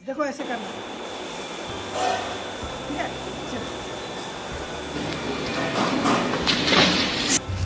देखो ऐसे करना, ठीक है? चलो।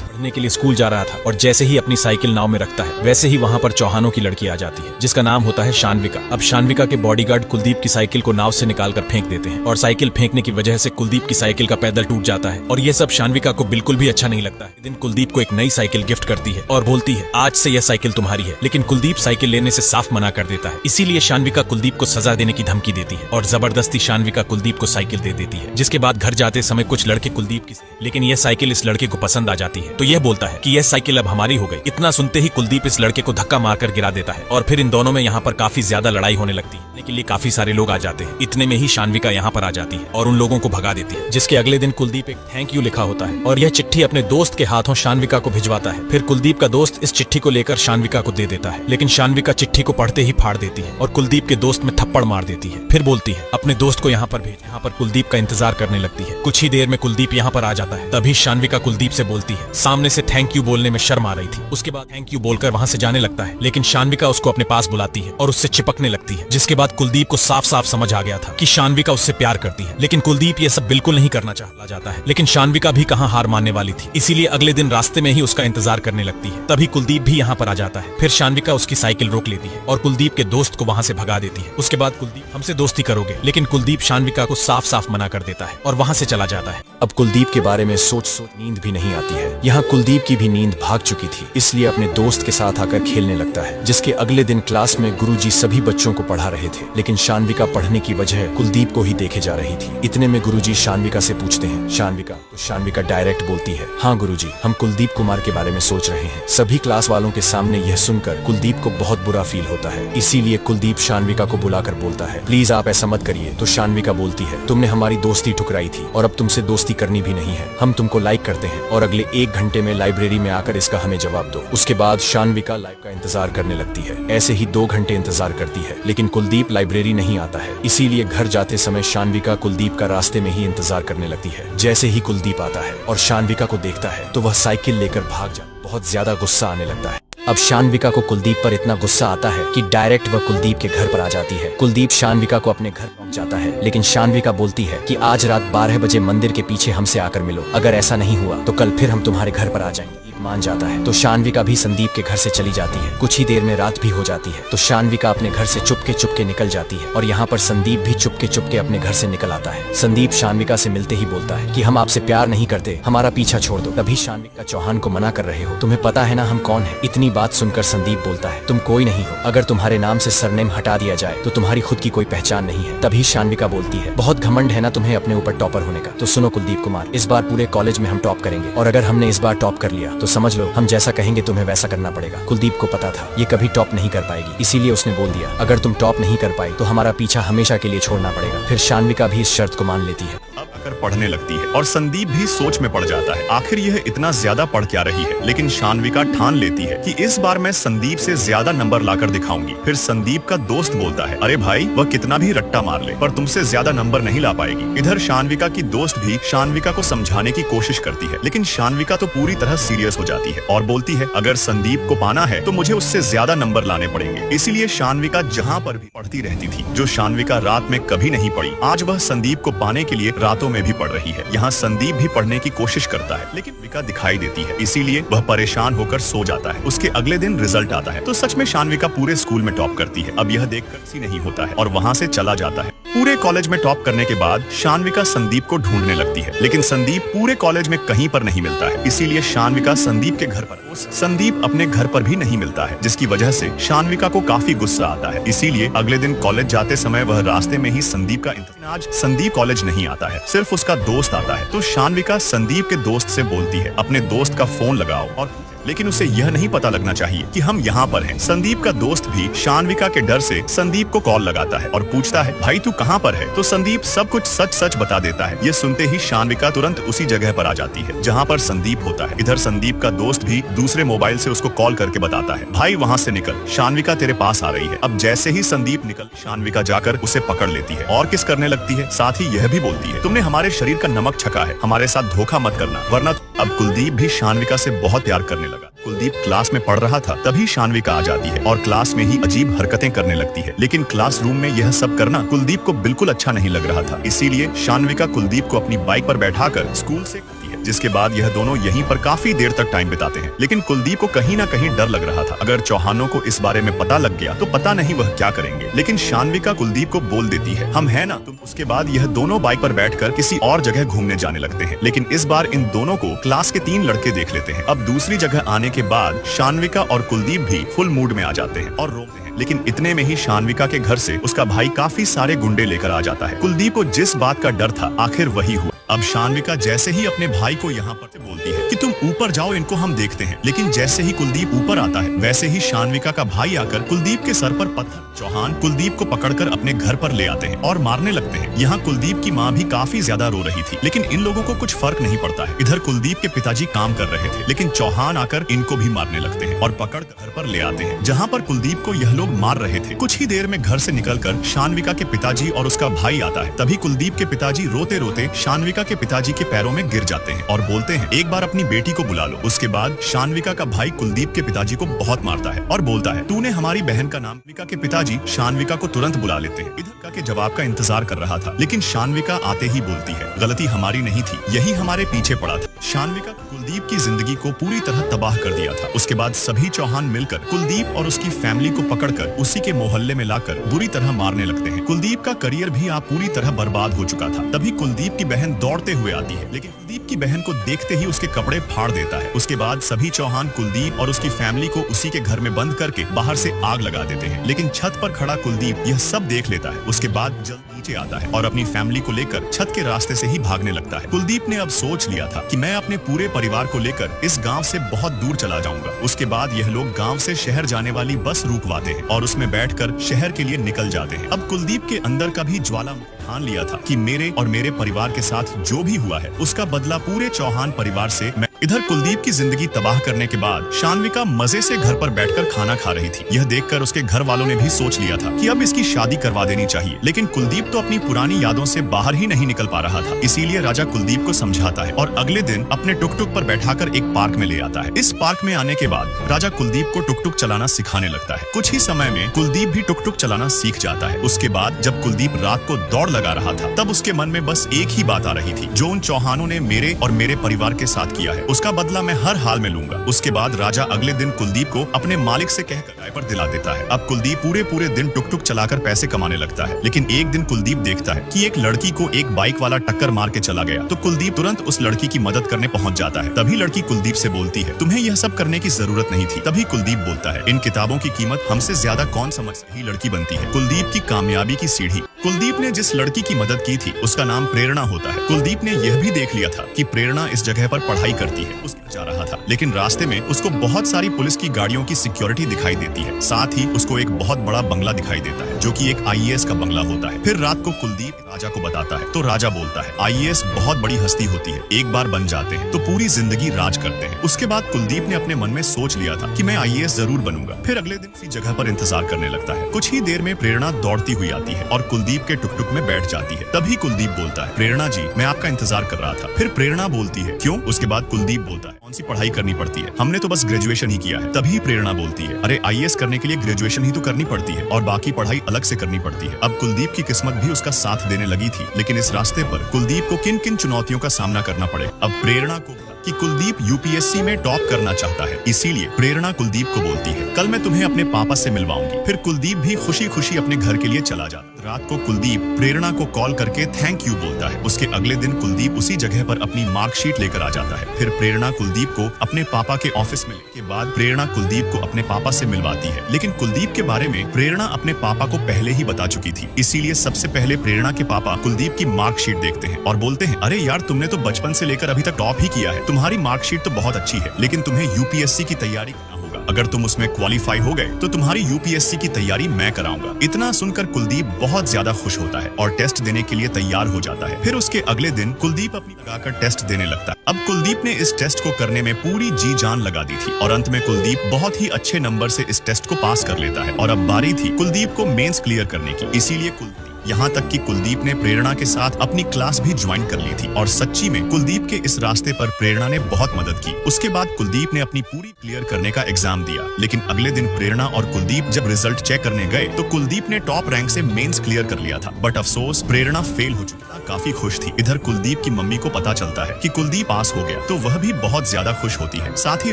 पढ़ने के लिए स्कूल जा रहा था और जैसे ही अपनी साइकिल नाव में रखता है वैसे ही वहाँ पर चौहानों की लड़की आ जाती है जिसका नाम होता है शानविका। अब शानविका के बॉडीगार्ड कुलदीप की साइकिल को नाव से निकालकर फेंक देते हैं और साइकिल फेंकने की वजह से कुलदीप की साइकिल का पैडल टूट जाता है और ये सब शानविका को बिल्कुल भी अच्छा नहीं लगता है। इस दिन कुलदीप को एक नई साइकिल गिफ्ट करती है और बोलती है आज से यह साइकिल तुम्हारी है, लेकिन कुलदीप साइकिल लेने से साफ मना कर देता है। इसीलिए शानविका कुलदीप को सजा देने की धमकी देती है और जबरदस्ती शानविका कुलदीप को साइकिल दे देती है। जिसके बाद घर जाते समय कुछ लड़के कुलदीप की, लेकिन यह साइकिल इस लड़के को पसंद आ जाती है तो यह बोलता है कि यह साइकिल अब हमारी हो गई। इतना सुनते ही कुलदीप इस लड़के को धक्का मारकर गिरा देता है और फिर इन दोनों में यहाँ पर काफी ज्यादा लड़ाई होने लगती है। लेकिन लिए काफी सारे लोग आ जाते हैं। इतने में ही शानविका यहाँ पर आ जाती है और उन लोगों को भगा देती है। जिसके अगले दिन कुलदीप एक थैंक यू लिखा होता है और यह चिट्ठी अपने दोस्त के हाथों शानविका को भिजवाता है। फिर कुलदीप का दोस्त इस चिट्ठी को लेकर शानविका को दे देता है, लेकिन शानविका चिट्ठी को पढ़ते ही फाड़ देती है और कुलदीप के दोस्त में थप्पड़ मार देती है। फिर बोलती है अपने दोस्त को यहाँ पर भेज। यहाँ पर कुलदीप का इंतजार करने लगती है। कुछ ही देर में कुलदीप यहाँ पर आ जाता है। तभी शानविका कुलदीप से बोलती है, सामने से थैंक यू बोलने में शर्म आ रही थी। उसके बाद थैंक यू बोलकर वहाँ से जाने लगता है, लेकिन शानविका उसको अपने पास बुलाती है और उससे चिपकने लगती है। जिसके बाद कुलदीप को साफ साफ समझ आ गया था कि शानविका उससे प्यार करती है, लेकिन कुलदीप ये सब बिल्कुल नहीं करना चाहता जाता है। लेकिन शानविका भी कहाँ हार मानने वाली थी, इसीलिए अगले दिन रास्ते में ही उसका इंतजार करने लगती है। तभी कुलदीप भी यहाँ पर आ जाता है। फिर शानविका उसकी साइकिल रोक लेती है और कुलदीप के दोस्त को वहाँ से भगा देती है। उसके बाद कुलदीप, हमसे दोस्ती करोगे? लेकिन कुलदीप शानविका को साफ साफ मना कर देता है और वहाँ से चला जाता है। अब कुलदीप के बारे में सोच सोच नींद भी नहीं आती है। यहाँ कुलदीप की भी नींद भाग चुकी थी, इसलिए अपने दोस्त के साथ आकर खेलने लगता है। जिसके अगले दिन क्लास में गुरुजी सभी बच्चों को पढ़ा रहे थे, लेकिन शानविका पढ़ने की वजह कुलदीप को ही देखे जा रही थी। इतने में गुरुजी शानविका से पूछते हैं शानविका, तो शानविका डायरेक्ट बोलती है, हाँ गुरुजी, हम कुलदीप कुमार के बारे में सोच रहे हैं। सभी क्लास वालों के सामने यह सुनकर कुलदीप को बहुत बुरा फील होता है। इसीलिए कुलदीप शानविका को बुलाकर बोलता है, प्लीज आप ऐसा मत करिए। तो शानविका बोलती है, तुमने हमारी दोस्ती ठुकराई थी और अब तुमसे दोस्ती करनी भी नहीं है। हम तुमको लाइक करते हैं और अगले 1 घंटे में लाइब्रेरी में आकर इसका हमें जवाब दो। उसके बाद शानविका लाइव का इंतजार करने लगती है। ऐसे ही 2 घंटे इंतजार करती है, लेकिन कुलदीप लाइब्रेरी नहीं आता है। इसीलिए घर जाते समय शानविका कुलदीप का रास्ते में ही इंतजार करने लगती है। जैसे ही कुलदीप आता है और शानविका को देखता है तो वह साइकिल लेकर भाग जाता है। बहुत ज्यादा गुस्सा आने लगता है। अब शानविका को कुलदीप पर इतना गुस्सा आता है कि डायरेक्ट वह कुलदीप के घर पर आ जाती है। कुलदीप शानविका को अपने घर पहुंच जाता है, लेकिन शानविका बोलती है कि आज रात 12 बजे मंदिर के पीछे हमसे आकर मिलो। अगर ऐसा नहीं हुआ तो कल फिर हम तुम्हारे घर पर आ जाएंगे। मान जाता है तो शानविका भी संदीप के घर से चली जाती है। कुछ ही देर में रात भी हो जाती है तो शानविका अपने घर से चुपके निकल जाती है और यहाँ पर संदीप भी चुपके अपने घर से निकल आता है। संदीप शानविका से मिलते ही बोलता है कि हम आपसे प्यार नहीं करते, हमारा पीछा छोड़ दो। तभी शानविका चौहान को मना कर रहे हो, तुम्हें पता है ना हम कौन है? इतनी बात सुनकर संदीप बोलता है, तुम कोई नहीं हो। अगर तुम्हारे नाम से सरनेम हटा दिया जाए तो तुम्हारी खुद की कोई पहचान नहीं है। तभी शानविका बोलती है, बहुत घमंड है ना तुम्हें अपने ऊपर टॉपर होने का। तो सुनो कुलदीप कुमार, इस बार पूरे कॉलेज में हम टॉप करेंगे और अगर हमने इस बार टॉप कर लिया तो समझ लो हम जैसा कहेंगे तुम्हें वैसा करना पड़ेगा। कुलदीप को पता था ये कभी टॉप नहीं कर पाएगी, इसीलिए उसने बोल दिया, अगर तुम टॉप नहीं कर पाई तो हमारा पीछा हमेशा के लिए छोड़ना पड़ेगा। फिर शानविका भी इस शर्त को मान लेती है। कर पढ़ने लगती है और संदीप भी सोच में पड़ जाता है, आखिर यह इतना ज्यादा पढ़ क्या रही है। लेकिन शानविका ठान लेती है कि इस बार मैं संदीप से ज्यादा नंबर लाकर दिखाऊंगी। फिर संदीप का दोस्त बोलता है, अरे भाई वह कितना भी रट्टा मार ले पर तुमसे ज्यादा नंबर नहीं ला पाएगी। इधर शानविका की दोस्त भी शानविका को समझाने की कोशिश करती है, लेकिन शानविका तो पूरी तरह सीरियस हो जाती है और बोलती है, अगर संदीप को पाना है तो मुझे उससे ज्यादा नंबर लाने पड़ेंगे। इसीलिए शानविका जहाँ पर भी पढ़ती रहती थी, जो शानविका रात में कभी नहीं पढ़ी, आज वह संदीप को पाने के लिए रातों में भी पढ़ रही है। यहाँ संदीप भी पढ़ने की कोशिश करता है, लेकिन विका दिखाई देती है, इसीलिए वह परेशान होकर सो जाता है। उसके अगले दिन रिजल्ट आता है तो सच में शानविका पूरे स्कूल में टॉप करती है। अब यह देखकर किसी नहीं होता है और वहाँ से चला जाता है। पूरे कॉलेज में टॉप करने के बाद शानविका संदीप को ढूंढने लगती है, लेकिन संदीप पूरे कॉलेज में कहीं पर नहीं मिलता है। इसीलिए शानविका संदीप के घर पर, संदीप अपने घर पर भी नहीं मिलता है, जिसकी वजह से शानविका को काफी गुस्सा आता है। इसीलिए अगले दिन कॉलेज जाते समय वह रास्ते में ही संदीप का आज संदीप कॉलेज नहीं आता है, सिर्फ उसका दोस्त आता है। तो शानविका संदीप के दोस्त से बोलती है, अपने दोस्त का फोन लगाओ, और लेकिन उसे यह नहीं पता लगना चाहिए कि हम यहाँ पर हैं। संदीप का दोस्त भी शानविका के डर से संदीप को कॉल लगाता है और पूछता है, भाई तू कहाँ पर है? तो संदीप सब कुछ सच सच बता देता है। ये सुनते ही शानविका तुरंत उसी जगह पर आ जाती है जहाँ पर संदीप होता है। इधर संदीप का दोस्त भी दूसरे मोबाइल से उसको कॉल करके बताता है, भाई वहाँ से निकल, शानविका तेरे पास आ रही है। अब जैसे ही संदीप निकल, शानविका जाकर उसे पकड़ लेती है और किस करने लगती है। साथ ही यह भी बोलती है, तुमने हमारे शरीर का नमक छका है, हमारे साथ धोखा मत करना वरना। अब कुलदीप भी शानविका से बहुत प्यार करने लगा। कुलदीप क्लास में पढ़ रहा था, तभी शान्विका आ जाती है और क्लास में ही अजीब हरकतें करने लगती है। लेकिन क्लासरूम में यह सब करना कुलदीप को बिल्कुल अच्छा नहीं लग रहा था। इसीलिए शान्विका कुलदीप को अपनी बाइक पर बैठाकर स्कूल से करती है, जिसके बाद यह दोनों यहीं पर काफी देर तक टाइम बिताते हैं। लेकिन कुलदीप को कहीं ना कहीं डर लग रहा था, अगर चौहानों को इस बारे में पता लग गया तो पता नहीं वह क्या करेंगे। लेकिन शान्विका कुलदीप को बोल देती है, हम है ना तुम। उसके बाद यह दोनों बाइक पर बैठकर किसी और जगह घूमने जाने लगते हैं। लेकिन इस बार इन दोनों को क्लास के 3 लड़के देख लेते हैं। अब दूसरी जगह आने के बाद शान्विका और कुलदीप भी फुल मूड में आ जाते हैं और रोते हैं। लेकिन इतने में ही शान्विका के घर से उसका भाई काफी सारे गुंडे लेकर आ जाता है। कुलदीप को जिस बात का डर था आखिर वही हुआ। अब शान्विका जैसे ही अपने भाई को यहाँ पर से बोलती है कि तुम ऊपर जाओ, इनको हम देखते हैं। लेकिन जैसे ही कुलदीप ऊपर आता है वैसे ही शान्विका का भाई आकर कुलदीप के सर पर पत्थर चौहान कुलदीप को पकड़कर अपने घर पर ले आते हैं और मारने लगते हैं। यहाँ कुलदीप की माँ भी काफी ज्यादा रो रही थी, लेकिन इन लोगों को कुछ फर्क नहीं पड़ता है। इधर कुलदीप के पिताजी काम कर रहे थे, लेकिन चौहान आकर इनको भी मारने लगते हैं और पकड़ घर पर ले आते हैं, जहाँ पर कुलदीप को यह लोग मार रहे थे। कुछ ही देर में घर से निकलकर शान्विका के पिताजी और उसका भाई आता है। तभी कुलदीप के पिताजी रोते रोते शान्विका के पिताजी के पैरों में गिर जाते हैं और बोलते हैं, एक बार अपनी बेटी को बुला लो। उसके बाद शान्विका का भाई कुलदीप के पिताजी को बहुत मारता है और बोलता है, तूने हमारी बहन का नाम। शान्विका के पिताजी शान्विका को तुरंत बुला लेते हैं। इधर के जवाब का इंतजार कर रहा था, लेकिन शान्विका आते ही बोलती है, गलती हमारी नहीं थी, यही हमारे पीछे पड़ा था। शान्विका कुलदीप की जिंदगी को पूरी तरह तबाह कर दिया था। उसके बाद सभी चौहान मिलकर कुलदीप और उसकी फैमिली को पकड़कर उसी के मोहल्ले में लाकर बुरी तरह मारने लगते हैं। कुलदीप का करियर भी आप पूरी तरह बर्बाद हो चुका था। तभी कुलदीप की बहन दौड़ते हुए आती है, लेकिन कुलदीप की बहन को देखते ही उसके कपड़े फाड़ देता है। उसके बाद सभी चौहान कुलदीप और उसकी फैमिली को उसी के घर में बंद करके बाहर से आग लगा देते हैं। लेकिन छत पर खड़ा कुलदीप यह सब देख लेता है। उसके बाद जल्द नीचे आता है और अपनी फैमिली को लेकर छत के रास्ते से ही भागने लगता है। कुलदीप ने अब सोच लिया था कि मैं अपने पूरे परिवार को लेकर इस गांव से बहुत दूर चला जाऊंगा। उसके बाद यह लोग गांव से शहर जाने वाली बस रुकवाते हैं और उसमें बैठकर शहर के लिए निकल जाते हैं। अब कुलदीप के अंदर का भी ज्वाला ठान लिया था कि मेरे और मेरे परिवार के साथ जो भी हुआ है उसका बदला पूरे चौहान परिवार से मैं। इधर कुलदीप की जिंदगी तबाह करने के बाद शान्विका मजे से घर पर बैठकर खाना खा रही थी। यह देखकर उसके घर वालों ने भी सोच लिया था कि अब इसकी शादी करवा देनी चाहिए। लेकिन कुलदीप तो अपनी पुरानी यादों से बाहर ही नहीं निकल पा रहा था। इसीलिए राजा कुलदीप को समझाता है और अगले दिन अपने टुकटुक पर बैठाकर एक पार्क में ले आता है। इस पार्क में आने के बाद राजा कुलदीप को टुकटुक चलाना सिखाने लगता है। कुछ ही समय में कुलदीप भी टुकटुक चलाना सीख जाता है। उसके बाद जब कुलदीप रात को दौड़ लगा रहा था तब उसके मन में बस एक ही बात आ रही थी, जो उन चौहानों ने मेरे और मेरे परिवार के साथ किया है उसका बदला मैं हर हाल में लूंगा। उसके बाद राजा अगले दिन कुलदीप को अपने मालिक से कहकर किराए पर दिला देता है। अब कुलदीप पूरे दिन टुकटुक चलाकर पैसे कमाने लगता है। लेकिन एक दिन कुलदीप देखता है कि एक लड़की को एक बाइक वाला टक्कर मार के चला गया। तो कुलदीप तुरंत उस लड़की की मदद करने पहुंच जाता है। तभी लड़की कुलदीप से बोलती है, तुम्हें यह सब करने की जरूरत नहीं थी। तभी कुलदीप बोलता है, इन किताबों की कीमत हमसे ज्यादा कौन समझ ही लड़की बनती है। कुलदीप की कामयाबी की सीढ़ी। कुलदीप ने जिस लड़की की मदद की थी उसका नाम प्रेरणा होता है। कुलदीप ने यह भी देख लिया था कि प्रेरणा इस जगह पर पढ़ाई करती है। उसके जा रहा था, लेकिन रास्ते में उसको बहुत सारी पुलिस की गाड़ियों की सिक्योरिटी दिखाई देती है। साथ ही उसको एक बहुत बड़ा बंगला दिखाई देता है, जो कि एक आईएएस का बंगला होता है। फिर रात को कुलदीप राजा को बताता है, तो राजा बोलता है, आईएएस बहुत बड़ी हस्ती होती है, एक बार बन जाते हैं तो पूरी जिंदगी राज करते हैं। उसके बाद कुलदीप ने अपने मन में सोच लिया था कि मैं आईएएस जरूर बनूंगा। फिर अगले दिन उसी जगह पर इंतजार करने लगता है। कुछ ही देर में प्रेरणा दौड़ती हुई आती है और कुलदीप के टुकटुक में बैठ जाती है। तभी कुलदीप बोलता है, प्रेरणा जी मैं आपका इंतजार कर रहा था। फिर प्रेरणा बोलती है, क्यों? उसके बाद कुलदीप बोलता है, कौन सी पढ़ाई करनी पड़ती है, हमने तो बस ग्रेजुएशन ही किया है। तभी प्रेरणा बोलती है, अरे आईएएस करने के लिए ग्रेजुएशन ही तो करनी पड़ती है और बाकी पढ़ाई अलग से करनी पड़ती है। अब कुलदीप की किस्मत भी उसका साथ देने लगी थी, लेकिन इस रास्ते पर कुलदीप को किन किन चुनौतियों का सामना करना पड़े। अब प्रेरणा को कि कुलदीप यूपीएससी में टॉप करना चाहता है, इसीलिए प्रेरणा कुलदीप को बोलती है, कल मैं तुम्हें अपने पापा से मिलवाऊंगी। फिर कुलदीप भी खुशी खुशी अपने घर के लिए चला जाता। रात को कुलदीप प्रेरणा को कॉल करके थैंक यू बोलता है। उसके अगले दिन कुलदीप उसी जगह पर अपनी मार्कशीट लेकर आ जाता है। फिर प्रेरणा कुलदीप को अपने पापा के ऑफिस में लेने के बाद प्रेरणा कुलदीप को अपने पापा से मिलवाती है। लेकिन कुलदीप के बारे में प्रेरणा अपने पापा को पहले ही बता चुकी थी, इसीलिए सबसे पहले प्रेरणा के पापा कुलदीप की मार्कशीट देखते हैं और बोलते हैं, अरे यार तुमने तो बचपन से लेकर अभी तक टॉप ही किया है, तुम्हारी मार्कशीट तो बहुत अच्छी है, लेकिन तुम्हें यूपीएससी की तैयारी करना होगा। अगर तुम उसमें क्वालिफाई हो गए तो तुम्हारी यूपीएससी की तैयारी मैं कराऊंगा। इतना सुनकर कुलदीप बहुत ज्यादा खुश होता है और टेस्ट देने के लिए तैयार हो जाता है। फिर उसके अगले दिन कुलदीप अपनी लगाकर टेस्ट देने लगता है। अब कुलदीप ने इस टेस्ट को करने में पूरी जी जान लगा दी थी और अंत में कुलदीप बहुत ही अच्छे नंबर से इस टेस्ट को पास कर लेता है। और अब बारी थी कुलदीप को मेंस क्लियर करने की, इसीलिए कुलदीप यहाँ तक कि कुलदीप ने प्रेरणा के साथ अपनी क्लास भी ज्वाइन कर ली थी और सच्ची में कुलदीप के इस रास्ते पर प्रेरणा ने बहुत मदद की। उसके बाद कुलदीप ने अपनी पूरी क्लियर करने का एग्जाम दिया, लेकिन अगले दिन प्रेरणा और कुलदीप जब रिजल्ट चेक करने गए तो कुलदीप ने टॉप रैंक से मेंस क्लियर कर लिया था, बट अफसोस प्रेरणा फेल हो चुकी थी। काफी खुश थी। इधर कुलदीप की मम्मी को पता चलता है कि कुलदीप पास हो गया तो वह भी बहुत ज्यादा खुश होती है। साथ ही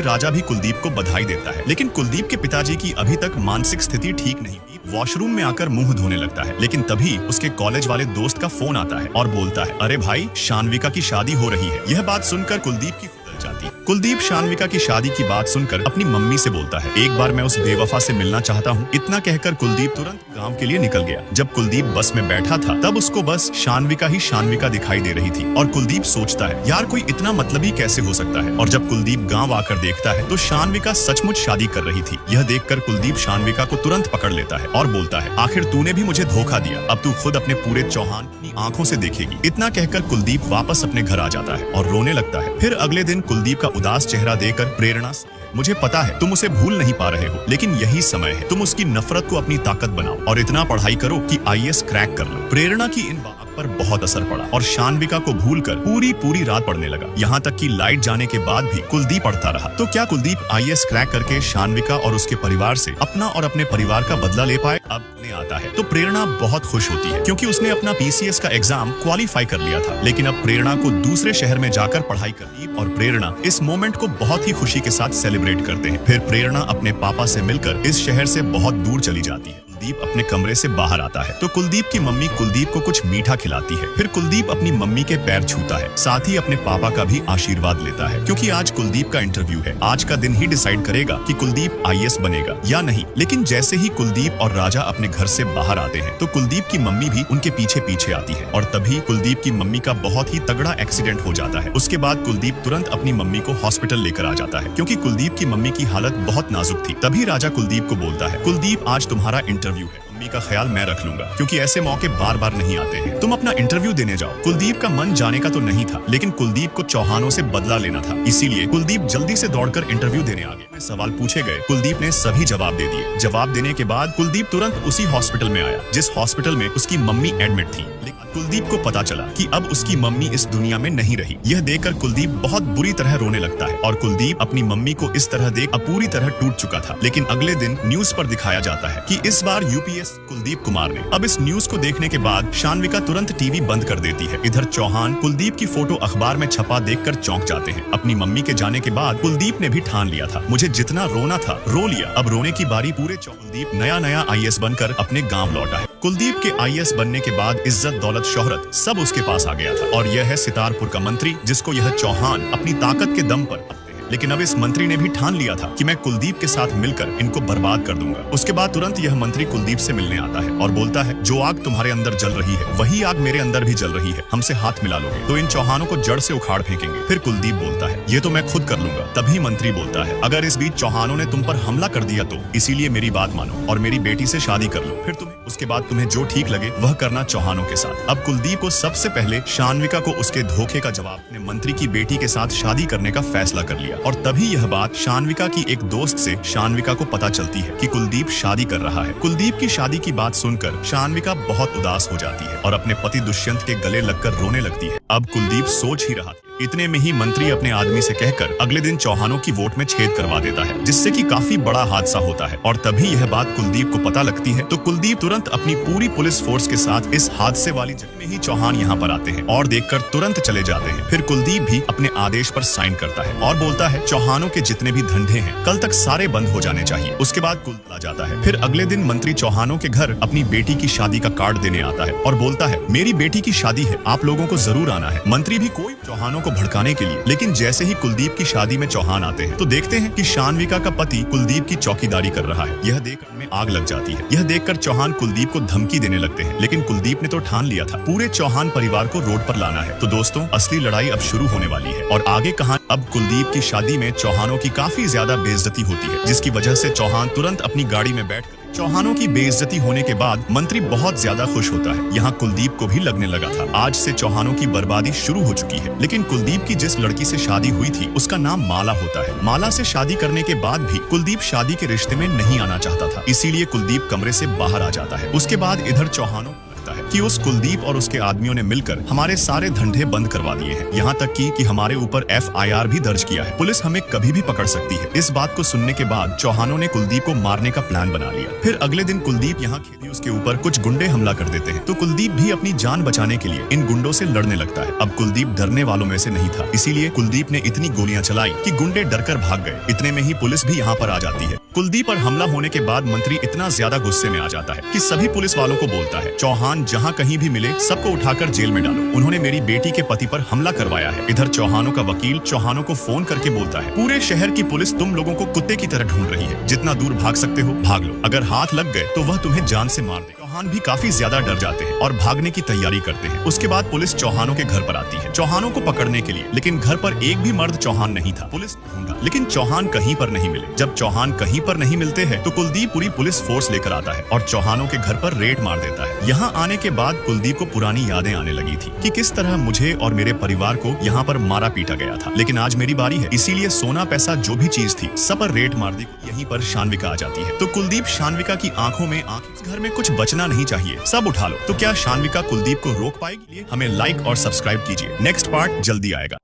राजा भी कुलदीप को बधाई देता है, लेकिन कुलदीप के पिताजी की अभी तक मानसिक स्थिति ठीक नहीं हुई। वॉशरूम में आकर मुंह धोने लगता है, लेकिन तभी उसके कॉलेज वाले दोस्त का फोन आता है और बोलता है, अरे भाई, शानविका की शादी हो रही है। यह बात सुनकर कुलदीप की जाती है। कुलदीप शानविका की शादी की बात सुनकर अपनी मम्मी से बोलता है, एक बार मैं उस बेवफा से मिलना चाहता हूँ। इतना कहकर कुलदीप तुरंत गांव के लिए निकल गया। जब कुलदीप बस में बैठा था तब उसको बस शानविका ही शानविका दिखाई दे रही थी और कुलदीप सोचता है, यार कोई इतना मतलबी कैसे हो सकता है। और जब कुलदीप गाँव आकर देखता है तो शानविका सचमुच शादी कर रही थी। यह देखकर कुलदीप शानविका को तुरंत पकड़ लेता है और बोलता है, आखिर तूने भी मुझे धोखा दिया, अब तू खुद अपने पूरे चौहान अपनी आंखों से देखेगी। इतना कहकर कुलदीप वापस अपने घर आ जाता है और रोने लगता है। फिर अगले दिन कुलदीप का उदास चेहरा देखकर प्रेरणा, मुझे पता है तुम उसे भूल नहीं पा रहे हो, लेकिन यही समय है, तुम उसकी नफरत को अपनी ताकत बनाओ और इतना पढ़ाई करो कि आईएएस क्रैक कर लो। प्रेरणा की इन बात पर बहुत असर पड़ा और शानविका को भूलकर पूरी रात पढ़ने लगा। यहाँ तक कि लाइट जाने के बाद भी कुलदीप पढ़ता रहा। तो क्या कुलदीप आईएएस क्रैक करके शानविका और उसके परिवार से अपना और अपने परिवार का बदला ले पाए? अब आता है तो प्रेरणा बहुत खुश होती है, क्योंकि उसने अपना पीसीएस का एग्जाम क्वालिफाई कर लिया था। लेकिन अब प्रेरणा को दूसरे शहर में जाकर पढ़ाई करनी और प्रेरणा इस मोमेंट को बहुत ही खुशी के साथ सेलिब्रेट करते हैं। फिर प्रेरणा अपने पापा से मिलकर इस शहर से बहुत दूर चली जाती है। कुलदीप अपने कमरे से बाहर आता है तो कुलदीप की मम्मी कुलदीप को कुछ मीठा खिलाती है। फिर कुलदीप अपनी मम्मी के पैर छूता है, साथ ही अपने पापा का भी आशीर्वाद लेता है, क्योंकि आज कुलदीप का इंटरव्यू है। आज का दिन ही डिसाइड करेगा कि कुलदीप आईएएस बनेगा या नहीं। लेकिन जैसे ही कुलदीप और राजा अपने घर से बाहर आते हैं तो कुलदीप की मम्मी भी उनके पीछे पीछे आती है और तभी कुलदीप की मम्मी का बहुत ही तगड़ा एक्सीडेंट हो जाता है। उसके बाद कुलदीप तुरंत अपनी मम्मी को हॉस्पिटल लेकर आ जाता है, क्योंकि कुलदीप की मम्मी की हालत बहुत नाजुक थी। तभी राजा कुलदीप को बोलता है, कुलदीप आज तुम्हारा इंटरव्यू है, मम्मी का ख्याल मैं रख लूंगा, क्योंकि ऐसे मौके बार बार नहीं आते हैं। तुम अपना इंटरव्यू देने जाओ। कुलदीप का मन जाने का तो नहीं था, लेकिन कुलदीप को चौहानों से बदला लेना था, इसीलिए कुलदीप जल्दी से दौड़कर इंटरव्यू देने आ गया। सवाल पूछे गए, कुलदीप ने सभी जवाब दे दिए। जवाब देने के बाद कुलदीप तुरंत उसी हॉस्पिटल में आया जिस हॉस्पिटल में उसकी मम्मी एडमिट थी। लेकिन कुलदीप को पता चला कि अब उसकी मम्मी इस दुनिया में नहीं रही। यह देखकर कुलदीप बहुत बुरी तरह रोने लगता है और कुलदीप अपनी मम्मी को इस तरह देख अब पूरी तरह टूट चुका था। लेकिन अगले दिन न्यूज पर दिखाया जाता है कि इस बार यूपीएस कुलदीप कुमार ने। अब इस न्यूज को देखने के बाद शानविका तुरंत टीवी बंद कर देती है। इधर चौहान कुलदीप की फोटो अखबार में छपा देखकर चौंक जाते हैं। अपनी मम्मी के जाने के बाद कुलदीप ने भी ठान लिया था, मुझे जितना रोना था रो लिया, अब रोने की बारी पूरे कुलदीप नया आईएएस बनकर अपने गाँव लौटा है। कुलदीप के आईएएस बनने के बाद इज्जत, दौलत, शोहरत सब उसके पास आ गया था और यह है सितारपुर का मंत्री, जिसको यह चौहान अपनी ताकत के दम पर। लेकिन अब इस मंत्री ने भी ठान लिया था कि मैं कुलदीप के साथ मिलकर इनको बर्बाद कर दूंगा। उसके बाद तुरंत यह मंत्री कुलदीप से मिलने आता है और बोलता है, जो आग तुम्हारे अंदर जल रही है वही आग मेरे अंदर भी जल रही है, हमसे हाथ मिला लोगे तो इन चौहानों को जड़ से उखाड़ फेंकेंगे। फिर कुलदीप बोलता है, ये तो मैं खुद कर लूंगा। तभी मंत्री बोलता है, अगर इस बीच चौहानों ने तुम पर हमला कर दिया तो इसीलिए मेरी बात मानो और मेरी बेटी से शादी कर लो, फिर उसके बाद तुम्हें जो ठीक लगे वह करना चौहानों के साथ। अब कुलदीप को सबसे पहले शानविका को उसके धोखे का जवाब अपने मंत्री की बेटी के साथ शादी करने का फैसला कर लिया और तभी यह बात शानविका की एक दोस्त से शानविका को पता चलती है कि कुलदीप शादी कर रहा है। कुलदीप की शादी की बात सुनकर शानविका बहुत उदास हो जाती है और अपने पति दुष्यंत के गले लगकर रोने लगती है। अब कुलदीप सोच ही रहा था। इतने में ही मंत्री अपने आदमी से कहकर अगले दिन चौहानों की वोट में छेद करवा देता है, जिससे कि काफी बड़ा हादसा होता है और तभी यह बात कुलदीप को पता लगती है। तो कुलदीप तुरंत अपनी पूरी पुलिस फोर्स के साथ इस हादसे वाली जगह में ही चौहान यहाँ पर आते हैं और देखकर तुरंत चले जाते हैं। फिर कुलदीप भी अपने आदेश पर साइन करता है और बोलता है, चौहानों के जितने भी धंधे हैं कल तक सारे बंद हो जाने चाहिए। उसके बाद कुल आ जाता है। फिर अगले दिन मंत्री चौहानों के घर अपनी बेटी की शादी का कार्ड देने आता है और बोलता है, मेरी बेटी की शादी है, आप लोगों को जरूर आना है। मंत्री भी कोई चौहानों को भड़काने के लिए, लेकिन जैसे ही कुलदीप की शादी में चौहान आते हैं तो देखते हैं कि शानविका का पति कुलदीप की चौकीदारी कर रहा है। यह देख में आग लग जाती है। यह देखकर चौहान कुलदीप को धमकी देने लगते हैं, लेकिन कुलदीप ने तो ठान लिया था पूरे चौहान परिवार को रोड पर लाना है। तो दोस्तों, असली लड़ाई अब शुरू होने वाली है और आगे कहानी। अब कुलदीप की शादी में चौहानों की काफी ज्यादा बेइज्जती होती है, जिसकी वजह से चौहान तुरंत अपनी गाड़ी में बैठकर चौहानों की बेइज्जती होने के बाद मंत्री बहुत ज्यादा खुश होता है। यहाँ कुलदीप को भी लगने लगा था आज से चौहानों की बर्बादी शुरू हो चुकी है। लेकिन कुलदीप की जिस लड़की से शादी हुई थी उसका नाम माला होता है। माला से शादी करने के बाद भी कुलदीप शादी के रिश्ते में नहीं आना चाहता था, इसीलिए कुलदीप कमरे से बाहर आ जाता है। उसके बाद इधर चौहानों लगता है कि उस कुलदीप और उसके आदमियों ने मिलकर हमारे सारे धंधे बंद करवा दिए हैं, यहाँ तक कि हमारे ऊपर FIR भी दर्ज किया है। पुलिस हमें कभी भी पकड़ सकती है। इस बात को सुनने के बाद चौहानों ने कुलदीप को मारने का प्लान बना लिया। फिर अगले दिन कुलदीप यहाँ खेती उसके ऊपर कुछ गुंडे हमला कर देते हैं, तो कुलदीप भी अपनी जान बचाने के लिए इन गुंडों से लड़ने लगता है। अब कुलदीप डरने वालों में से नहीं था, इसीलिए कुलदीप ने इतनी गोलियां चलाई कि गुंडे डरकर भाग गए। इतने में ही पुलिस भी यहाँ पर आ जाती है। कुलदीप पर हमला होने के बाद मंत्री इतना ज्यादा गुस्से में आ जाता है कि सभी पुलिस वालों को बोलता है, चौहान जहाँ कहीं भी मिले सबको उठाकर जेल में डालो, उन्होंने मेरी बेटी के पति पर हमला करवाया है। इधर चौहानों का वकील चौहानों को फोन करके बोलता है, पूरे शहर की पुलिस तुम लोगों को कुत्ते की तरह ढूंढ रही है, जितना दूर भाग सकते हो भाग लो, अगर हाथ लग गए तो वह तुम्हें जान से मार दे। चौहान भी काफी ज्यादा डर जाते हैं और भागने की तैयारी करते हैं। उसके बाद पुलिस चौहानों के घर पर आती है चौहानों को पकड़ने के लिए, लेकिन घर पर एक भी मर्द चौहान नहीं था। पुलिस ढूंढा लेकिन चौहान कहीं पर नहीं मिले। जब चौहान कहीं पर नहीं मिलते हैं तो कुलदीप पूरी पुलिस फोर्स लेकर आता है और चौहानों के घर पर रेड मार देता है। यहाँ आने के बाद कुलदीप को पुरानी यादें आने लगी थी कि किस तरह मुझे और मेरे परिवार को यहाँ पर मारा पीटा गया था, लेकिन आज मेरी बारी है, इसीलिए सोना पैसा जो भी चीज थी सब पर रेड मार दी। यहीं पर शानविका आ जाती है तो कुलदीप शानविका की आंखों में आंखें, घर में कुछ बचना नहीं चाहिए, सब उठा लो। तो क्या शानविका कुलदीप को रोक पाएगी? हमें लाइक और सब्सक्राइब कीजिए, नेक्स्ट पार्ट जल्दी आएगा।